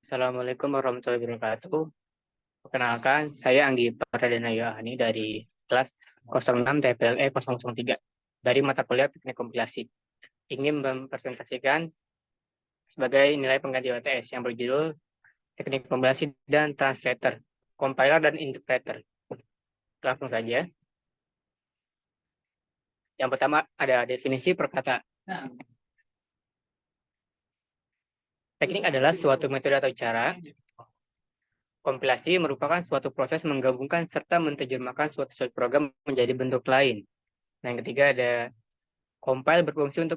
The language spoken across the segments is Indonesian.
Assalamualaikum warahmatullahi wabarakatuh. Perkenalkan, saya Anggi Pradana Yohani dari kelas 06 TPLE 003 dari mata kuliah Teknik Kompilasi. Ingin mempresentasikan sebagai nilai pengganti UTS yang berjudul Teknik Kompilasi dan Translator, Compiler dan Interpreter. Langsung saja. Yang pertama ada definisi perkata. Teknik adalah suatu metode atau cara. Kompilasi merupakan suatu proses menggabungkan serta menerjemahkan suatu program menjadi bentuk lain. Nah, yang ketiga ada compile berfungsi untuk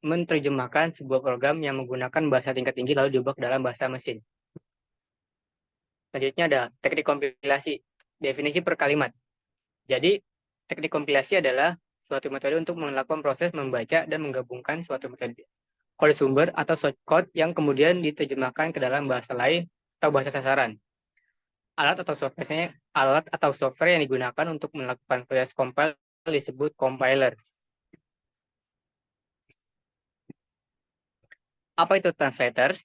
menerjemahkan sebuah program yang menggunakan bahasa tingkat tinggi lalu diubah ke dalam bahasa mesin. Selanjutnya ada teknik kompilasi, definisi per kalimat. Jadi, teknik kompilasi adalah suatu metode untuk melakukan proses membaca dan menggabungkan suatu metode kode sumber atau source code yang kemudian diterjemahkan ke dalam bahasa lain atau bahasa sasaran. Alat atau software yang digunakan untuk melakukan proses compile disebut compiler. Apa itu translator?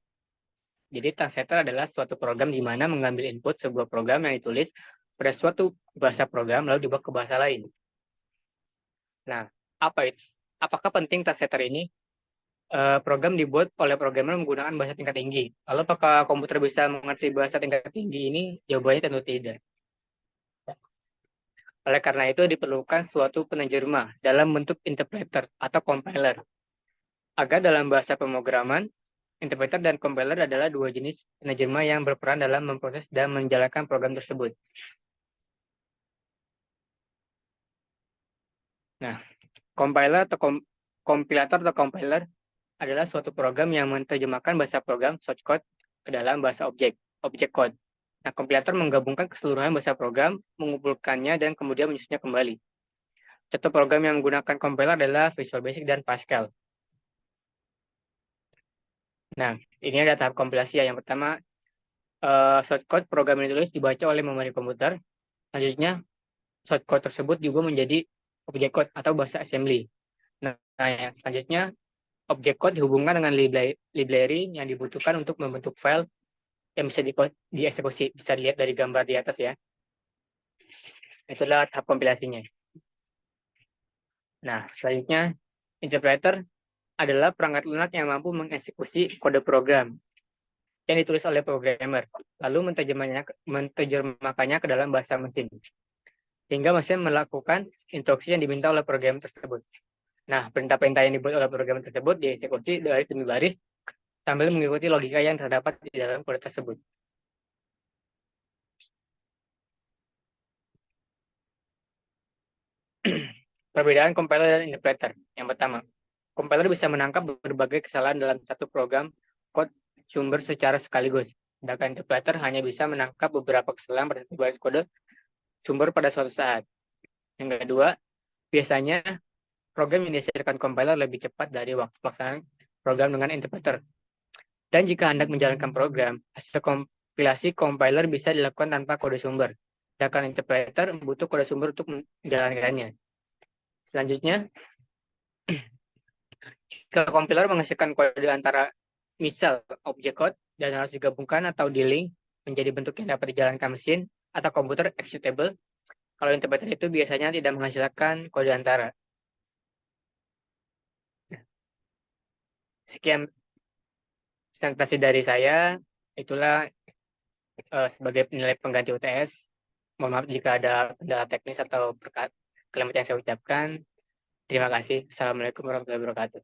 Jadi translator adalah suatu program di mana mengambil input sebuah program yang ditulis pada suatu bahasa program lalu dibawa ke bahasa lain. Nah, apa itu? Apakah penting translator ini? Program dibuat oleh programmer menggunakan bahasa tingkat tinggi. Lalu apakah komputer bisa mengerti bahasa tingkat tinggi ini? Jawabannya tentu tidak. Oleh karena itu diperlukan suatu penerjemah dalam bentuk interpreter atau compiler. Agar dalam bahasa pemrograman, interpreter dan compiler adalah dua jenis penerjemah yang berperan dalam memproses dan menjalankan program tersebut. Nah, kompilator atau compiler adalah suatu program yang menerjemahkan bahasa program source code ke dalam bahasa objek code. Nah, kompilator menggabungkan keseluruhan bahasa program, mengumpulkannya dan kemudian menyusunnya kembali. Contoh program yang menggunakan compiler adalah Visual Basic dan Pascal. Nah, ini ada tahap kompilasi ya. Yang pertama, source code program yang ditulis dibaca oleh memori komputer. Selanjutnya, source code tersebut juga menjadi objek code atau bahasa assembly. Nah, yang selanjutnya, objek code dihubungkan dengan library yang dibutuhkan untuk membentuk file yang bisa dieksekusi. Bisa dilihat dari gambar di atas ya. Itulah tahap kompilasinya. Nah, selanjutnya, interpreter adalah perangkat lunak yang mampu mengeksekusi kode program yang ditulis oleh programmer, lalu menerjemahkannya ke dalam bahasa mesin, hingga mesin melakukan instruksi yang diminta oleh program tersebut. Nah, perintah-perintah yang dibuat oleh program tersebut dieksekusi dari demi baris sambil mengikuti logika yang terdapat di dalam kode tersebut. Perbedaan compiler dan interpreter. Yang pertama, compiler bisa menangkap berbagai kesalahan dalam satu program kode sumber secara sekaligus. Sedangkan interpreter hanya bisa menangkap beberapa kesalahan pada satu baris kode sumber pada suatu saat. Yang kedua, biasanya program yang dihasilkan compiler lebih cepat dari waktu pelaksanaan program dengan interpreter. Dan jika hendak menjalankan program, hasil kompilasi compiler bisa dilakukan tanpa kode sumber. Sedangkan interpreter butuh kode sumber untuk menjalankannya. Selanjutnya, jika compiler menghasilkan kode antara misal objek code dan harus digabungkan atau di-link menjadi bentuk yang dapat dijalankan mesin atau komputer executable, kalau interpreter itu biasanya tidak menghasilkan kode antara. Sekian presentasi dari saya, itulah sebagai penilai pengganti UTS. Mohon maaf jika ada kendala teknis atau kalimat yang saya ucapkan. Terima kasih. Assalamualaikum warahmatullahi wabarakatuh.